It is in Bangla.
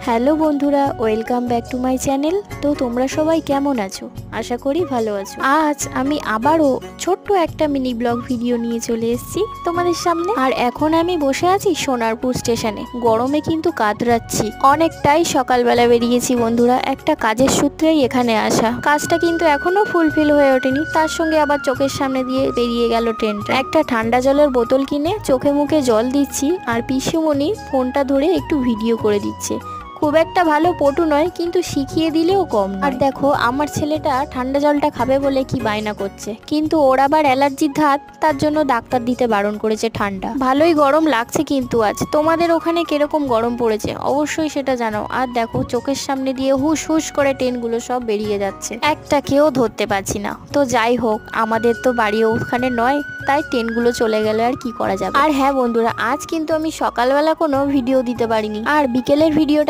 হ্যালো বন্ধুরা, welcome back to my channel. তো তোমরা সবাই কেমন আছো? আশা করি ভালো আছো। আজ আমি আবারও ছোট্ট একটা মিনি ব্লগ ভিডিও নিয়ে চলে এসেছি তোমাদের সামনে। আর এখন আমি বসে আছি সোনারপুর স্টেশনে। গরমে কিন্তু কাতরাচ্ছি, অনেকটাই সকালবেলা বেরিয়েছি বন্ধুরা, একটা কাজের সূত্রেই এখানে আসা। কাজটা কিন্তু এখনো ফুলফিল হয়ে ওঠেনি, তার সঙ্গে আবার চোখের সামনে দিয়ে বেরিয়ে গেল ট্রেনটা। একটা ঠান্ডা জলের বোতল কিনে চোখে মুখে জল দিচ্ছি, আর পিসুমণি ফোনটা ধরে একটু ভিডিও করে দিচ্ছে। খুব একটা ভালো পটু নয়, কিন্তু শিখিয়ে দিলেও কম নয়। আর দেখো, আমার ছেলেটা ঠান্ডা জলটা খাবে বলে কি বায়না করছে, কিন্তু ওর আবার অ্যালার্জির ধাত, তার জন্য ডাক্তার দিতে বারণ করেছে ঠান্ডা। ভালোই গরম লাগছে কিন্তু আজ। তোমাদের ওখানে কিরকম গরম পড়েছে অবশ্যই সেটা জানাও। আর দেখো, চোখের সামনে দিয়ে হুস হুস করে ট্রেনগুলো সব বেরিয়ে যাচ্ছে, একটা কেউ ধরতে পারছি না। তো যাই হোক, আমাদের তো বাড়ি ওখানে নয়, তাই ট্রেনগুলো চলে গেলে আর কি করা যাবে। আর হ্যাঁ বন্ধুরা, আজ কিন্তু আমি সকালবেলা কোনো ভিডিও দিতে পারিনি, আর বিকেলের ভিডিওটা